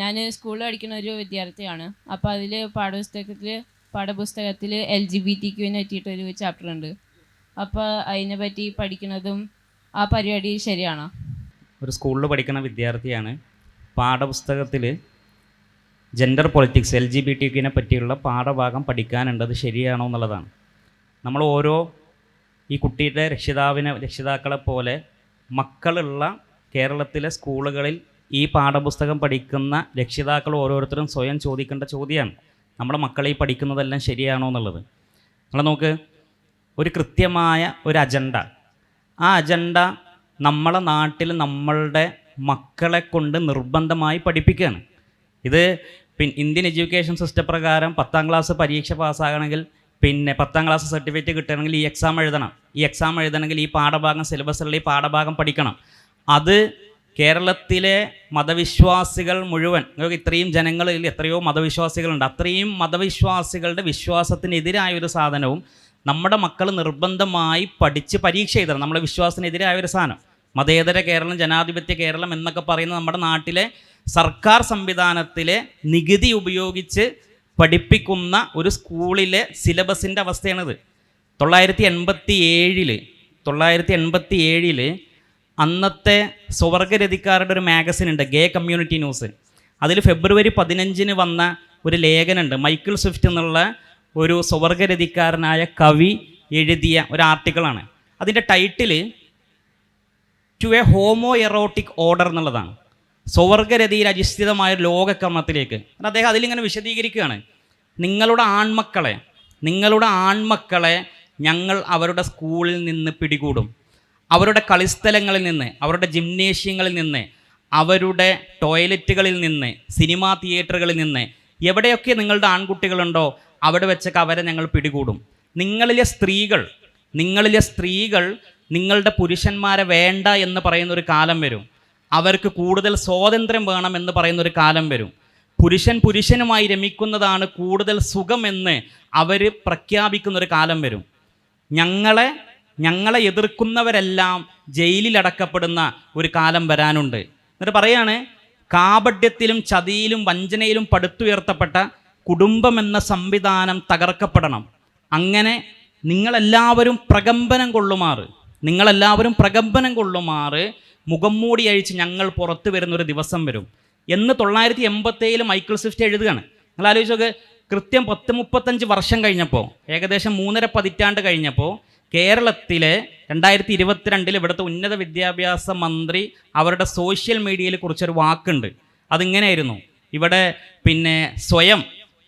ഞാൻ സ്കൂളിൽ പഠിക്കുന്ന ഒരു വിദ്യാർത്ഥിയാണ്. അപ്പോൾ അതിൽ പാഠപുസ്തകത്തിൽ LGBTQനെ പറ്റിയിട്ടൊരു ചാപ്റ്റർ ഉണ്ട്. അപ്പോൾ അതിനെ പറ്റി പഠിക്കുന്നതും ആ പരിപാടി ശരിയാണോ? ഒരു സ്കൂളിൽ പഠിക്കുന്ന വിദ്യാർത്ഥിയാണ്. പാഠപുസ്തകത്തിൽ ജെൻഡർ പൊളിറ്റിക്സ് LGBTQനെ പറ്റിയുള്ള പാഠഭാഗം പഠിക്കാനുണ്ട്. അത് ശരിയാണോ എന്നുള്ളതാണ്. നമ്മൾ ഓരോ ഈ കുട്ടിയുടെ രക്ഷിതാക്കളെ പോലെ മക്കളുള്ള കേരളത്തിലെ സ്കൂളുകളിൽ ഈ പാഠപുസ്തകം പഠിക്കുന്ന രക്ഷിതാക്കൾ ഓരോരുത്തരും സ്വയം ചോദിക്കേണ്ട ചോദ്യമാണ്, നമ്മുടെ മക്കളെ ഈ പഠിക്കുന്നതെല്ലാം ശരിയാണോ എന്നുള്ളത്. നമ്മൾ നോക്ക്, ഒരു കൃത്യമായ ഒരു അജണ്ട, ആ അജണ്ട നമ്മളെ നാട്ടിൽ നമ്മളുടെ മക്കളെ കൊണ്ട് നിർബന്ധമായി പഠിപ്പിക്കുകയാണ്. ഇത് ഇന്ത്യൻ എഡ്യൂക്കേഷൻ സിസ്റ്റം പ്രകാരം 10ാം ക്ലാസ് പരീക്ഷ പാസ്സാകണമെങ്കിൽ 10ാം ക്ലാസ് സർട്ടിഫിക്കറ്റ് കിട്ടണമെങ്കിൽ ഈ എക്സാം എഴുതണം. ഈ എക്സാം എഴുതണമെങ്കിൽ ഈ പാഠഭാഗം, സിലബസിലുള്ള ഈ പാഠഭാഗം പഠിക്കണം. അത് കേരളത്തിലെ മതവിശ്വാസികൾ മുഴുവൻ, ഇത്രയും ജനങ്ങളിൽ എത്രയോ മതവിശ്വാസികളുണ്ട്, അത്രയും മതവിശ്വാസികളുടെ വിശ്വാസത്തിനെതിരായ ഒരു സാധനവും നമ്മുടെ മക്കൾ നിർബന്ധമായി പഠിച്ച് പരീക്ഷ എഴുതണം. നമ്മുടെ വിശ്വാസത്തിനെതിരായ ഒരു സാധനം. മതേതര കേരളം, ജനാധിപത്യ കേരളം എന്നൊക്കെ പറയുന്ന നമ്മുടെ നാട്ടിലെ സർക്കാർ സംവിധാനത്തിലെ നികുതി ഉപയോഗിച്ച് പഠിപ്പിക്കുന്ന ഒരു സ്കൂളിലെ സിലബസിൻ്റെ അവസ്ഥയാണിത്. 1987 അന്നത്തെ സ്വവർഗരതിക്കാരുടെ ഒരു മാഗസിൻ ഉണ്ട്, ഗേ കമ്മ്യൂണിറ്റി ന്യൂസ്. അതിൽ ഫെബ്രുവരി 15 വന്ന ഒരു ലേഖനമുണ്ട്. മൈക്കിൾ സ്വിഫ്റ്റ് എന്നുള്ള ഒരു സ്വവർഗരതിക്കാരനായ കവി എഴുതിയ ഒരു ആർട്ടിക്കിളാണ്. അതിൻ്റെ title to a homoerotic order എന്നുള്ളതാണ്. സ്വവർഗരതിയിൽ അധിഷ്ഠിതമായ ലോകക്രമത്തിലേക്ക്. അദ്ദേഹം അതിലിങ്ങനെ വിശദീകരിക്കുകയാണ്, നിങ്ങളുടെ ആൺമക്കളെ ഞങ്ങൾ അവരുടെ സ്കൂളിൽ നിന്ന് പിടികൂടും, അവരുടെ കളിസ്ഥലങ്ങളിൽ നിന്ന്, അവരുടെ ജിംനേഷ്യങ്ങളിൽ നിന്ന്, അവരുടെ ടോയ്ലറ്റുകളിൽ നിന്ന്, സിനിമാ തിയേറ്ററുകളിൽ നിന്ന്, എവിടെയൊക്കെ നിങ്ങളുടെ ആൺകുട്ടികളുണ്ടോ അവിടെ വെച്ചൊക്കെ അവരെ ഞങ്ങൾ പിടികൂടും. നിങ്ങളിലെ സ്ത്രീകൾ നിങ്ങളുടെ പുരുഷന്മാരെ വേണ്ട എന്ന് പറയുന്നൊരു കാലം വരും. അവർക്ക് കൂടുതൽ സ്വാതന്ത്ര്യം വേണമെന്ന് പറയുന്നൊരു കാലം വരും. പുരുഷനുമായി രമിക്കുന്നതാണ് കൂടുതൽ സുഖമെന്ന് അവർ പ്രഖ്യാപിക്കുന്നൊരു കാലം വരും. ഞങ്ങളെ എതിർക്കുന്നവരെല്ലാം ജയിലിലടക്കപ്പെടുന്ന ഒരു കാലം വരാനുണ്ട്. എന്നിട്ട് പറയാണ്, കാപഢ്യത്തിലും ചതിയിലും വഞ്ചനയിലും പടുത്തുയർത്തപ്പെട്ട കുടുംബമെന്ന സംവിധാനം തകർക്കപ്പെടണം. അങ്ങനെ നിങ്ങളെല്ലാവരും പ്രകമ്പനം കൊള്ളുമാറ് മുഖം മൂടി അഴിച്ച് ഞങ്ങൾ പുറത്തു വരുന്നൊരു ദിവസം വരും എന്ന് 1987 മൈക്കിൾ സ്വിഫ്റ്റ് എഴുതുകയാണ്. നിങ്ങൾ ആലോചിച്ച് നോക്ക്, കൃത്യം 10-35 വർഷം കഴിഞ്ഞപ്പോൾ, ഏകദേശം 3.5 പതിറ്റാണ്ട് കഴിഞ്ഞപ്പോൾ, കേരളത്തിലെ 2022 ഇവിടുത്തെ ഉന്നത വിദ്യാഭ്യാസ മന്ത്രി അവരുടെ സോഷ്യൽ മീഡിയയിൽ കുറിച്ചൊരു വാക്കുണ്ട്. അതിങ്ങനെയായിരുന്നു, ഇവിടെ സ്വയം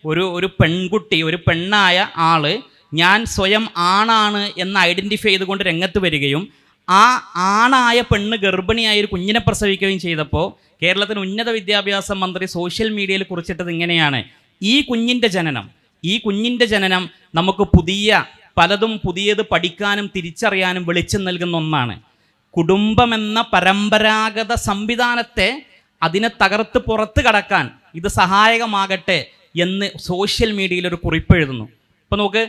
ഒരു പെൺകുട്ടി, ഒരു പെണ്ണായ ആള് ഞാൻ സ്വയം ആണാണ് എന്ന് ഐഡൻറ്റിഫൈ ചെയ്തുകൊണ്ട് രംഗത്ത് വരികയും ആ ആണായ പെണ്ണ് ഗർഭിണിയായ ഒരു കുഞ്ഞിനെ പ്രസവിക്കുകയും ചെയ്തപ്പോൾ കേരളത്തിന് ഉന്നത വിദ്യാഭ്യാസ മന്ത്രി സോഷ്യൽ മീഡിയയിൽ കുറിച്ചിട്ടത് ഇങ്ങനെയാണ്, ഈ കുഞ്ഞിൻ്റെ ജനനം നമുക്ക് പുതിയത് പഠിക്കാനും തിരിച്ചറിയാനും വെളിച്ചം നൽകുന്ന ഒന്നാണ്. കുടുംബമെന്ന പരമ്പരാഗത സംവിധാനത്തെ അതിനെ തകർത്ത് പുറത്ത് കടക്കാൻ ഇത് സഹായകമാകട്ടെ എന്ന് സോഷ്യൽ മീഡിയയിൽ ഒരു കുറിപ്പ് എഴുതുന്നു. അപ്പോൾ നോക്ക്,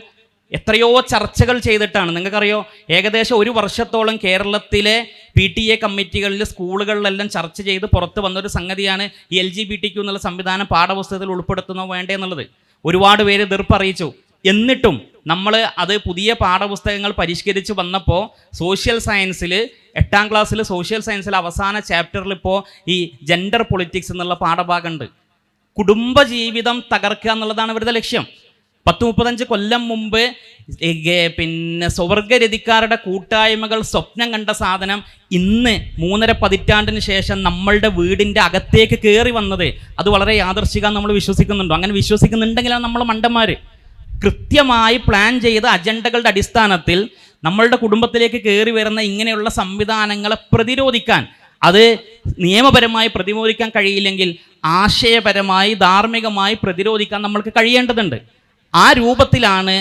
എത്രയോ ചർച്ചകൾ ചെയ്തിട്ടാണ്, നിങ്ങൾക്കറിയോ, ഏകദേശം 1 വർഷത്തോളം കേരളത്തിലെ PTA കമ്മിറ്റികളിൽ, സ്കൂളുകളിലെല്ലാം ചർച്ച ചെയ്ത് പുറത്ത് വന്നൊരു സംഗതിയാണ് ഈ LGBTQ എന്നുള്ള സംവിധാനം പാഠപുസ്തകത്തിൽ ഉൾപ്പെടുത്തുന്നോ വേണ്ടേ എന്നുള്ളത്. ഒരുപാട് പേര് എതിർപ്പറിയിച്ചു. എന്നിട്ടും നമ്മൾ അത് പുതിയ പാഠപുസ്തകങ്ങൾ പരിഷ്കരിച്ച് വന്നപ്പോൾ സോഷ്യൽ സയൻസിൽ 8ാം ക്ലാസ്സിൽ സോഷ്യൽ സയൻസിൽ അവസാന ചാപ്റ്ററിൽ ഇപ്പോൾ ഈ ജെൻഡർ പൊളിറ്റിക്സ് എന്നുള്ള പാഠഭാഗമുണ്ട്. കുടുംബജീവിതം തകർക്കുക എന്നുള്ളതാണ് ഇവരുടെ ലക്ഷ്യം. 10-35 കൊല്ലം മുമ്പ് സ്വവർഗരതിക്കാരുടെ കൂട്ടായ്മകൾ സ്വപ്നം കണ്ട സാധനം ഇന്ന് 3.5 പതിറ്റാണ്ടിന് ശേഷം നമ്മളുടെ വീടിൻ്റെ അകത്തേക്ക് കയറി വന്നത് അത് വളരെ യാദർശികം നമ്മൾ വിശ്വസിക്കുന്നുണ്ടോ? അങ്ങനെ വിശ്വസിക്കുന്നുണ്ടെങ്കിലാണ് നമ്മൾ മണ്ടന്മാർ. കൃത്യമായി പ്ലാൻ ചെയ്ത അജണ്ടകളുടെ അടിസ്ഥാനത്തിൽ നമ്മളുടെ കുടുംബത്തിലേക്ക് കയറി വരുന്ന ഇങ്ങനെയുള്ള സംവിധാനങ്ങളെ പ്രതിരോധിക്കാൻ, അത് നിയമപരമായി പ്രതിരോധിക്കാൻ കഴിയില്ലെങ്കിൽ ആശയപരമായി ധാർമ്മികമായി പ്രതിരോധിക്കാൻ നമ്മൾക്ക് കഴിയേണ്ടതുണ്ട്. ആ രൂപത്തിലാണ്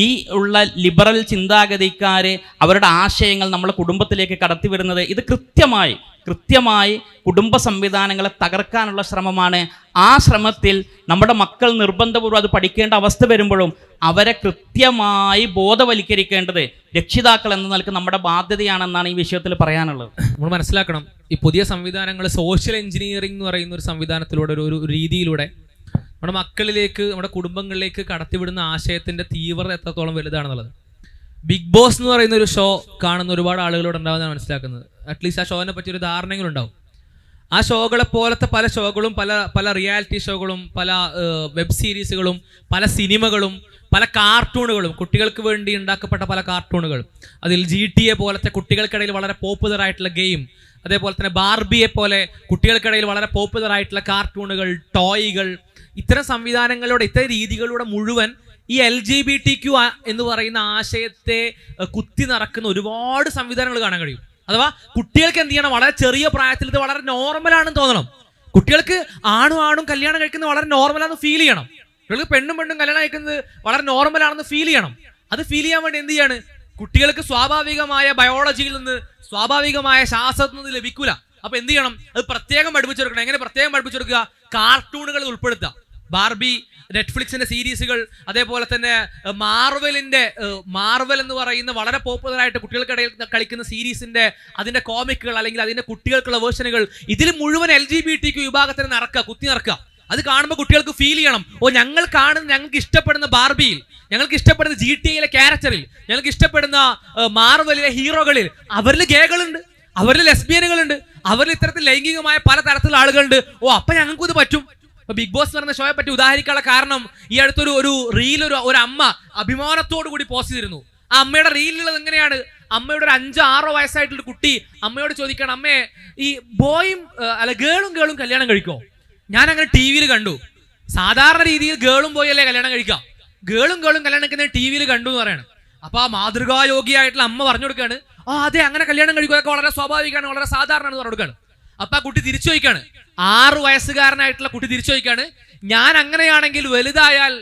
ഈ ഉള്ള ലിബറൽ ചിന്താഗതിക്കാർ അവരുടെ ആശയങ്ങൾ നമ്മളെ കുടുംബത്തിലേക്ക് കടത്തി വരുന്നത് ഇത് കൃത്യമായി കുടുംബ സംവിധാനങ്ങളെ തകർക്കാനുള്ള ശ്രമമാണ്. ആ ശ്രമത്തിൽ നമ്മുടെ മക്കൾ നിർബന്ധപൂർവ്വം അത് പഠിക്കേണ്ട അവസ്ഥ വരുമ്പോഴും അവരെ കൃത്യമായി ബോധവൽക്കരിക്കേണ്ടത് രക്ഷിതാക്കൾ എന്ന നിലക്ക് നമ്മുടെ ബാധ്യതയാണെന്നാണ് ഈ വിഷയത്തിൽ പറയാനുള്ളത്. നമ്മൾ മനസ്സിലാക്കണം, ഈ പുതിയ സംവിധാനങ്ങൾ സോഷ്യൽ എഞ്ചിനീയറിംഗ് എന്ന് പറയുന്ന ഒരു സംവിധാനത്തിലൂടെ ഒരു രീതിയിലൂടെ നമ്മുടെ മക്കളിലേക്ക്, നമ്മുടെ കുടുംബങ്ങളിലേക്ക് കടത്തിവിടുന്ന ആശയത്തിൻ്റെ തീവ്രത എത്രത്തോളം വലുതാണെന്നുള്ളത്. ബിഗ് ബോസ് എന്ന് പറയുന്ന ഒരു ഷോ കാണുന്ന ഒരുപാട് ആളുകളോട് ഉണ്ടാവുന്നതാണ് മനസ്സിലാക്കുന്നത്. അറ്റ്ലീസ്റ്റ് ആ ഷോനെ പറ്റി ഒരു ധാരണകളുണ്ടാവും. ആ ഷോകളെ പോലത്തെ പല ഷോകളും, പല റിയാലിറ്റി ഷോകളും, പല വെബ് സീരീസുകളും, പല സിനിമകളും, പല കാർട്ടൂണുകളും, കുട്ടികൾക്ക് വേണ്ടി ഉണ്ടാക്കപ്പെട്ട പല കാർട്ടൂണുകൾ, അതിൽ GTA പോലത്തെ കുട്ടികൾക്കിടയിൽ വളരെ പോപ്പുലർ ആയിട്ടുള്ള ഗെയിം, അതേപോലെ തന്നെ ബാർബിയെ പോലെ കുട്ടികൾക്കിടയിൽ വളരെ പോപ്പുലർ ആയിട്ടുള്ള കാർട്ടൂണുകൾ, ടോയ്കൾ, ഇത്തരം സംവിധാനങ്ങളിലൂടെ, ഇത്തരം രീതികളിലൂടെ മുഴുവൻ ഈ LGBTQ എന്ന് പറയുന്ന ആശയത്തെ കുത്തി നിറക്കുന്ന ഒരുപാട് സംവിധാനങ്ങൾ കാണാൻ കഴിയും. അഥവാ കുട്ടികൾക്ക് എന്ത് ചെയ്യണം, വളരെ ചെറിയ പ്രായത്തിൽ ഇത് വളരെ നോർമലാണെന്ന് തോന്നണം. കുട്ടികൾക്ക് ആണും കല്യാണം കഴിക്കുന്നത് വളരെ നോർമലാണെന്ന് ഫീൽ ചെയ്യണം. കുട്ടികൾക്ക് പെണ്ണും കല്യാണം കഴിക്കുന്നത് വളരെ നോർമലാണെന്ന് ഫീൽ ചെയ്യണം. അത് ഫീൽ ചെയ്യാൻ വേണ്ടി എന്ത് ചെയ്യാണ്, കുട്ടികൾക്ക് സ്വാഭാവികമായ ബയോളജിയിൽ നിന്ന്, സ്വാഭാവികമായ ശാസ്ത്രത്തിൽ നിന്ന് ലഭിക്കൂല. അപ്പൊ എന്ത് ചെയ്യണം, അത് പ്രത്യേകം പഠിപ്പിച്ചെടുക്കണം. എങ്ങനെ പ്രത്യേകം പഠിപ്പിച്ചെടുക്കുക? കാർട്ടൂണുകളിൽ ഉൾപ്പെടുത്തുക. ബാർബി, നെറ്റ്ഫ്ലിക്സിന്റെ സീരീസുകൾ, അതേപോലെ തന്നെ മാർവൽ എന്ന് പറയുന്ന വളരെ പോപ്പുലർ ആയിട്ട് കുട്ടികൾക്കിടയിൽ കളിക്കുന്ന സീരീസിന്റെ അതിന്റെ കോമിക്കുകൾ അല്ലെങ്കിൽ അതിന്റെ കുട്ടികൾക്കുള്ള വേർഷനുകൾ, ഇതിൽ മുഴുവൻ LGBTQ വിഭാഗത്തിന് കുത്തി നിറക്കുക. അത് കാണുമ്പോൾ കുട്ടികൾക്ക് ഫീൽ ചെയ്യണം, ഞങ്ങൾക്ക് ഇഷ്ടപ്പെടുന്ന ബാർബിയിൽ, ഞങ്ങൾക്ക് ഇഷ്ടപ്പെടുന്ന GTA ക്യാരക്ടറിൽ, ഞങ്ങൾക്ക് ഇഷ്ടപ്പെടുന്ന മാർവലിലെ ഹീറോകളിൽ അവരിൽ ഗേകളുണ്ട്, അവരിൽ ലെസ്ബിയനുകളുണ്ട്, അവരിൽ ഇത്തരത്തിൽ ലൈംഗികമായ പല തരത്തിലുള്ള ആളുകളുണ്ട്. അപ്പൊ ഞങ്ങൾക്കും ഇത് പറ്റും. ബിഗ് ബോസ് എന്ന് പറയുന്ന ഷോയെ പറ്റി ഉദാഹരിക്കാനുള്ള കാരണം, ഈ അടുത്തൊരു റീൽ ഒരു അമ്മ അഭിമാനത്തോടു കൂടി പോസ്റ്റ് ചെയ്തിരുന്നു. ആ അമ്മയുടെ റീലുള്ളത് എങ്ങനെയാണ്, അമ്മയുടെ ഒരു 5-6 വയസ്സായിട്ടുള്ള കുട്ടി അമ്മയോട് ചോദിക്കണം, അമ്മേ ഈ ഗേളും കല്യാണം കഴിക്കോ? ഞാൻ അങ്ങനെ TV കണ്ടു. സാധാരണ രീതിയിൽ ഗേളും ബോയല്ലേ കല്യാണം കഴിക്കാം, ഗേളും കല്യാണം കഴിക്കുന്നത് TV കണ്ടു എന്ന് പറയണം. അപ്പൊ ആ മാതൃകായോഗിയായിട്ടുള്ള അമ്മ പറഞ്ഞു കൊടുക്കുകയാണ്, അതെ അങ്ങനെ കല്യാണം കഴിക്കുകയൊക്കെ വളരെ സ്വാഭാവികമാണ്, വളരെ സാധാരണമാണെന്ന് പറഞ്ഞു കൊടുക്കുകയാണ്. അപ്പൊ ആ കുട്ടി തിരിച്ചു ചോദിക്കാണ്, 6 വയസ്സുകാരനായിട്ടുള്ള കുട്ടി തിരിച്ചു ചോദിക്കാണ്, ഞാൻ അങ്ങനെയാണെങ്കിൽ വലുതായാൽ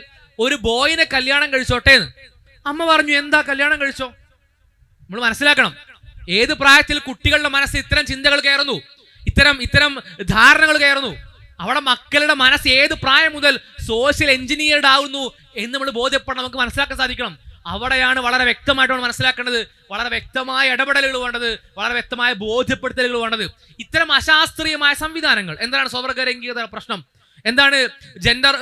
ഒരു ബോയിനെ കല്യാണം കഴിച്ചോട്ടെ എന്ന്. അമ്മ പറഞ്ഞു, എന്താ കല്യാണം കഴിച്ചോ? നമ്മൾ മനസ്സിലാക്കണം, ഏത് പ്രായത്തിൽ കുട്ടികളുടെ മനസ്സിൽ ഇത്തരം ചിന്തകൾ കയറുന്നു, ഇത്തരം ധാരണകൾ കയറുന്നു, അവിടെ മക്കളുടെ മനസ്സ് ഏത് പ്രായം മുതൽ സോഷ്യൽ എഞ്ചിനീയർഡ് ആവുന്നു എന്ന് നമ്മൾ ബോധ്യപ്പെടണം, നമുക്ക് മനസ്സിലാക്കാൻ സാധിക്കണം. അവിടെയാണ് വളരെ വ്യക്തമായിട്ടാണ് മനസ്സിലാക്കേണ്ടത്, വളരെ വ്യക്തമായ ഇടപെടലുകൾ വേണ്ടത്, വളരെ വ്യക്തമായ ബോധ്യപ്പെടുത്തലുകൾ വേണ്ടത്. ഇത്തരം അശാസ്ത്രീയമായ സംവിധാനങ്ങൾ എന്താണ്? സ്വവർഗലൈംഗികത പ്രശ്നം എന്താണ്? ജെൻഡർ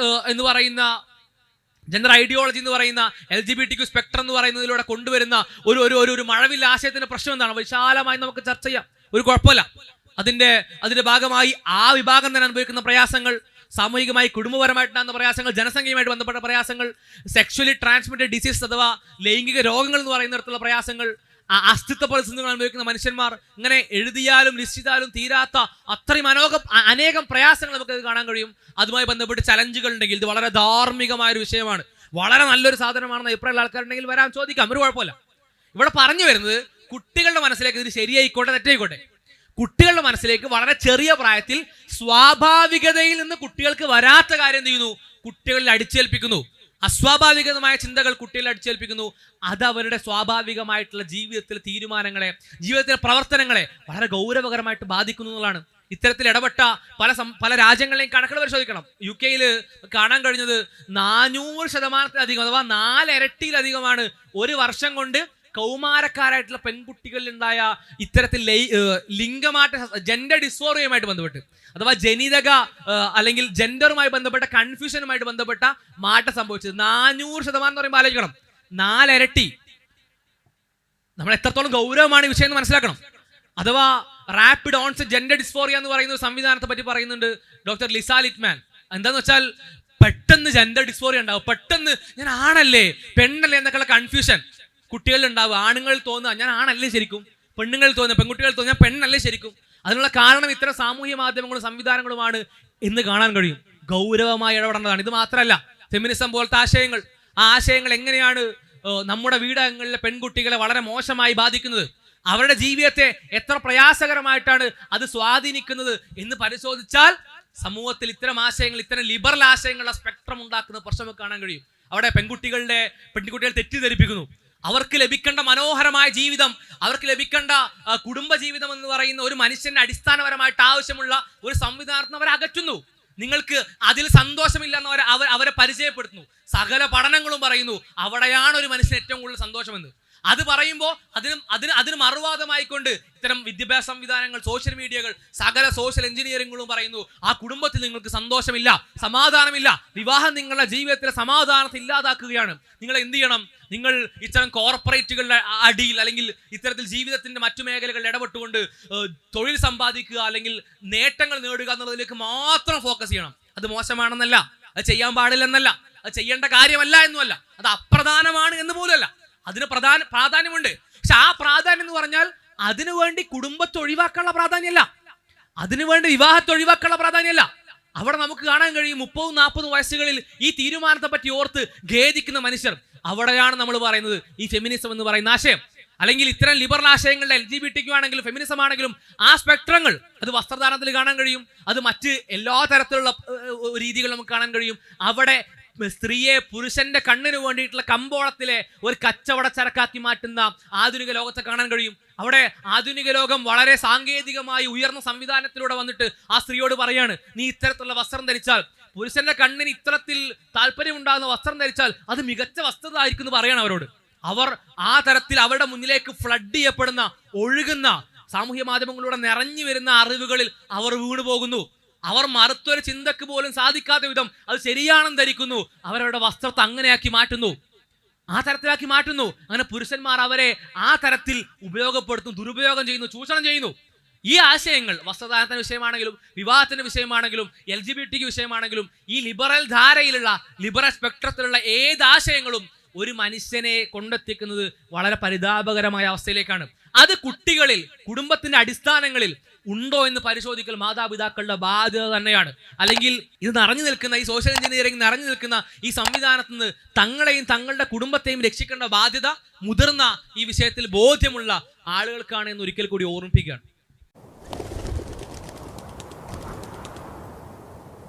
ഐഡിയോളജി എന്ന് പറയുന്ന LGBTQ സ്പെക്ട്രം എന്ന് പറയുന്നതിലൂടെ കൊണ്ടുവരുന്ന ഒരു മഴവില്ല ആശയത്തിന്റെ പ്രശ്നം എന്താണ്? വിശാലമായി നമുക്ക് ചർച്ച ചെയ്യാം, ഒരു കുഴപ്പമില്ല. അതിന്റെ ഭാഗമായി ആ വിഭാഗം തന്നെ അനുഭവിക്കുന്ന പ്രയാസങ്ങൾ, സാമൂഹികമായി കുടുംബപരമായിട്ടുണ്ടാകുന്ന പ്രയാസങ്ങൾ, ജനസംഖ്യയുമായിട്ട് ബന്ധപ്പെട്ട പ്രയാസങ്ങൾ, സെക്ഷുവലി ട്രാൻസ്മിറ്റഡ് ഡിസീസ് അഥവാ ലൈംഗിക രോഗങ്ങൾ എന്ന് പറയുന്നിടത്തുള്ള പ്രയാസങ്ങൾ, അസ്തിത്വ പരിസ്ഥിതികൾ അനുഭവിക്കുന്ന മനുഷ്യന്മാർ, ഇങ്ങനെ എഴുതിയാലും ലിസ്റ്റ് ചെയ്താലും തീരാത്ത അത്രയും അനേകം പ്രയാസങ്ങൾ നമുക്ക് കാണാൻ കഴിയും. അതുമായി ബന്ധപ്പെട്ട് ചലഞ്ചുകൾ ഉണ്ടെങ്കിൽ ഇത് വളരെ ധാർമ്മികമായൊരു വിഷയമാണ്, വളരെ നല്ലൊരു സാധനമാണെന്ന് അഭിപ്രായമുള്ള ആൾക്കാരുണ്ടെങ്കിൽ വരാൻ ചോദിക്കാം, ഒരു കുഴപ്പമില്ല. ഇവിടെ പറഞ്ഞു വരുന്നത് കുട്ടികളുടെ മനസ്സിലേക്ക് ഇത് ശരിയായിക്കോട്ടെ തെറ്റായിക്കോട്ടെ, കുട്ടികളുടെ മനസ്സിലേക്ക് വളരെ ചെറിയ പ്രായത്തിൽ സ്വാഭാവികതയിൽ നിന്ന് കുട്ടികൾക്ക് വരാത്ത കാര്യം എന്ത് ചെയ്യുന്നു? കുട്ടികളിൽ അടിച്ചേൽപ്പിക്കുന്നു. അസ്വാഭാവികമായ ചിന്തകൾ കുട്ടികളെ അടിച്ചേൽപ്പിക്കുന്നു. അത് അവരുടെ സ്വാഭാവികമായിട്ടുള്ള ജീവിതത്തിലെ തീരുമാനങ്ങളെ, ജീവിതത്തിലെ പ്രവർത്തനങ്ങളെ വളരെ ഗൗരവകരമായിട്ട് ബാധിക്കുന്നു എന്നുള്ളതാണ്. ഇത്തരത്തിൽ ഇടപെട്ട പല രാജ്യങ്ങളിലെയും കണക്കുകൾ പരിശോധിക്കണം. UK കാണാൻ കഴിഞ്ഞത് 400% അഥവാ 4 ഇരട്ടിയിലധികമാണ് ഒരു വർഷം കൊണ്ട് കൗമാരക്കാരായിട്ടുള്ള പെൺകുട്ടികളിൽ ഉണ്ടായ ഇത്തരത്തിൽ ലിംഗമാറ്റ, ജെൻഡർ ഡിസ്ഫോറിയയുമായിട്ട് ബന്ധപ്പെട്ട് അഥവാ ജനിതക അല്ലെങ്കിൽ ജെൻഡറുമായി ബന്ധപ്പെട്ട കൺഫ്യൂഷനുമായിട്ട് ബന്ധപ്പെട്ട മാറ്റം സംഭവിച്ചത് 400% എന്ന് പറയുമ്പോൾ ആലോചിക്കണം, 4 ഇരട്ടി. നമ്മൾ എത്രത്തോളം ഗൗരവമാണ് ഈ വിഷയം എന്ന് മനസ്സിലാക്കണം. അഥവാ റാപ്പിഡ് ഓൺസെറ്റ് ജെൻഡർ ഡിസ്ഫോറിയ എന്ന് പറയുന്ന ഒരു സംവിധാനത്തെ പറ്റി പറയുന്നുണ്ട് ഡോക്ടർ ലിസ ലിറ്റ്മാൻ. എന്താന്ന് വെച്ചാൽ പെട്ടെന്ന് ജെൻഡർ ഡിസ്ഫോറിയ ഉണ്ടാവും, പെട്ടെന്ന് ഞാൻ ആണല്ലേ പെണ്ണല്ലേ എന്നൊക്കെയുള്ള കൺഫ്യൂഷൻ കുട്ടികളിൽ ഉണ്ടാവുക. ആണുങ്ങളിൽ തോന്നുക ഞാൻ ആണല്ലേ ശരിക്കും, പെണ്ണുങ്ങളിൽ തോന്നുക പെൺകുട്ടികളിൽ തോന്നുക ഞാൻ പെണ്ണല്ലേ ശരിക്കും. അതിനുള്ള കാരണം ഇത്തരം സാമൂഹ്യ മാധ്യമങ്ങളും സംവിധാനങ്ങളുമാണ് എന്ന് കാണാൻ കഴിയും. ഗൗരവമായി ഇടപെടേണ്ടതാണ്. ഇത് മാത്രമല്ല, ഫെമിനിസം പോലത്തെ ആശയങ്ങൾ, ആ ആശയങ്ങൾ എങ്ങനെയാണ് നമ്മുടെ വീടകങ്ങളിലെ പെൺകുട്ടികളെ വളരെ മോശമായി ബാധിക്കുന്നത്, അവരുടെ ജീവിതത്തെ എത്ര പ്രയാസകരമായിട്ടാണ് അത് സ്വാധീനിക്കുന്നത് എന്ന് പരിശോധിച്ചാൽ സമൂഹത്തിൽ ഇത്തരം ആശയങ്ങൾ, ഇത്തരം ലിബറൽ ആശയങ്ങളുടെ സ്പെക്ട്രം ഉണ്ടാക്കുന്ന പ്രശ്നം കാണാൻ കഴിയും. അവിടെ പെൺകുട്ടികൾ തെറ്റിദ്ധരിപ്പിക്കുന്നു. അവർക്ക് ലഭിക്കേണ്ട മനോഹരമായ ജീവിതം, അവർക്ക് ലഭിക്കേണ്ട കുടുംബ ജീവിതം എന്ന് പറയുന്ന ഒരു മനുഷ്യന്റെ അടിസ്ഥാനപരമായിട്ട് ആവശ്യമുള്ള ഒരു സംവിധാനത്തിന് അവരെ അകറ്റുന്നു. നിങ്ങൾക്ക് അതിൽ സന്തോഷമില്ലെന്ന് അവരെ പരിചയപ്പെടുത്തുന്നു. സകല പഠനങ്ങളും പറയുന്നു അവിടെയാണ് ഒരു മനുഷ്യന് ഏറ്റവും കൂടുതൽ സന്തോഷമെന്ന്. അത് പറയുമ്പോൾ അതിന് മറുവാദമായിക്കൊണ്ട് ഇത്തരം വിദ്യാഭ്യാസ സംവിധാനങ്ങൾ, സോഷ്യൽ മീഡിയകൾ, സകല സോഷ്യൽ എഞ്ചിനീയറിംഗുകളും പറയുന്നു ആ കുടുംബത്തിൽ നിങ്ങൾക്ക് സന്തോഷമില്ല, സമാധാനമില്ല, വിവാഹം നിങ്ങളുടെ ജീവിതത്തിലെ സമാധാനത്തെ ഇല്ലാതാക്കുകയാണ്. നിങ്ങൾ എന്ത് ചെയ്യണം? നിങ്ങൾ ഇത്തരം കോർപ്പറേറ്റുകളുടെ അടിയിൽ അല്ലെങ്കിൽ ഇത്തരത്തിൽ ജീവിതത്തിന്റെ മറ്റു മേഖലകളിൽ ഇടപെട്ടുകൊണ്ട് തൊഴിൽ സമ്പാദിക്കുക അല്ലെങ്കിൽ നേട്ടങ്ങൾ നേടുക എന്നുള്ളതിലേക്ക് മാത്രം ഫോക്കസ് ചെയ്യണം. അത് മോശമാണെന്നല്ല, അത് ചെയ്യാൻ പാടില്ലെന്നല്ല, അത് ചെയ്യേണ്ട കാര്യമല്ല എന്നുമല്ല, അത് അപ്രധാനമാണ് എന്ന് പോലുമല്ല. അതിന് പ്രാധാന്യമുണ്ട്. പക്ഷെ ആ പ്രാധാന്യം എന്ന് പറഞ്ഞാൽ അതിനുവേണ്ടി കുടുംബത്തെ ഒഴിവാക്കാനുള്ള പ്രാധാന്യമല്ല, അതിനുവേണ്ടി വിവാഹത്തെ ഒഴിവാക്കാനുള്ള പ്രാധാന്യമല്ല. അവിടെ നമുക്ക് കാണാൻ കഴിയും 30-40 വയസ്സുകളിൽ ഈ തീരുമാനത്തെ പറ്റി ഓർത്ത് ഖേദിക്കുന്ന മനുഷ്യർ. അവിടെയാണ് നമ്മൾ പറയുന്നത് ഈ ഫെമിനിസം എന്ന് പറയുന്ന ആശയം, അല്ലെങ്കിൽ ഇത്തരം ലിബറൽ ആശയങ്ങളുടെ LGBTQ ആണെങ്കിലും ഫെമിനിസം ആണെങ്കിലും ആ സ്പെക്ട്രങ്ങൾ അത് വസ്ത്രധാരണത്തിൽ കാണാൻ കഴിയും, അത് മറ്റ് എല്ലാ തരത്തിലുള്ള രീതികൾ നമുക്ക് കാണാൻ കഴിയും. അവിടെ സ്ത്രീയെ പുരുഷന്റെ കണ്ണിന് വേണ്ടിയിട്ടുള്ള കമ്പോളത്തിലെ ഒരു കച്ചവട ചരക്കാക്കി മാറ്റുന്ന ആധുനിക ലോകത്തെ കാണാൻ കഴിയും. അവിടെ ആധുനിക ലോകം വളരെ സാങ്കേതികമായി ഉയർന്ന സംവിധാനത്തിലൂടെ വന്നിട്ട് ആ സ്ത്രീയോട് പറയാണ്, നീ ഇത്തരത്തിലുള്ള വസ്ത്രം ധരിച്ചാൽ, പുരുഷന്റെ കണ്ണിന് ഇത്തരത്തിൽ താല്പര്യമുണ്ടാകുന്ന വസ്ത്രം ധരിച്ചാൽ അത് മികച്ച വസ്ത്രത ആയിരിക്കും എന്ന് പറയണം അവരോട്. അവർ ആ തരത്തിൽ അവരുടെ മുന്നിലേക്ക് ഫ്ലഡ് ചെയ്യപ്പെടുന്ന, ഒഴുകുന്ന, സാമൂഹ്യ മാധ്യമങ്ങളിലൂടെ നിറഞ്ഞു വരുന്ന അറിവുകളിൽ അവർ വീണു പോകുന്നു. അവർ മറുത്തൊരു ചിന്തക്ക് പോലും സാധിക്കാത്ത വിധം അത് ശരിയാണെന്ന് ധരിക്കുന്നു. അവരവരുടെ വസ്ത്രത്തെ അങ്ങനെയാക്കി മാറ്റുന്നു, ആ തരത്തിലാക്കി മാറ്റുന്നു. അങ്ങനെ പുരുഷന്മാർ അവരെ ആ തരത്തിൽ ഉപയോഗപ്പെടുത്തുന്നു, ദുരുപയോഗം ചെയ്യുന്നു, ചൂഷണം ചെയ്യുന്നു. ഈ ആശയങ്ങൾ വസ്ത്രധാരണത്തിന്റെ വിഷയമാണെങ്കിലും വിവാഹത്തിന്റെ വിഷയമാണെങ്കിലും LGBTQ വിഷയമാണെങ്കിലും ഈ ലിബറൽ ധാരയിലുള്ള, ലിബറൽ സ്പെക്ട്രത്തിലുള്ള ഏതാശയങ്ങളും ഒരു മനുഷ്യനെ കൊണ്ടെത്തിക്കുന്നത് വളരെ പരിതാപകരമായ അവസ്ഥയിലേക്കാണ്. അത് കുട്ടികളിൽ, കുടുംബത്തിന്റെ അടിസ്ഥാനങ്ങളിൽ ഉണ്ടോ എന്ന് പരിശോധിക്കൽ മാതാപിതാക്കളുടെ ബാധ്യത തന്നെയാണ്. അല്ലെങ്കിൽ ഇത് നിറഞ്ഞു നിൽക്കുന്ന ഈ സോഷ്യൽ എഞ്ചിനീയറിംഗ് നിറഞ്ഞു നിൽക്കുന്ന ഈ സംവിധാനത്തിൽ നിന്ന് തങ്ങളെയും തങ്ങളുടെ കുടുംബത്തെയും രക്ഷിക്കേണ്ട ബാധ്യത മുതിർന്ന ഈ വിഷയത്തിൽ ബോധ്യമുള്ള ആളുകൾക്കാണ് എന്ന് ഒരിക്കൽ കൂടി ഓർമ്മിപ്പിക്കുകയാണ്.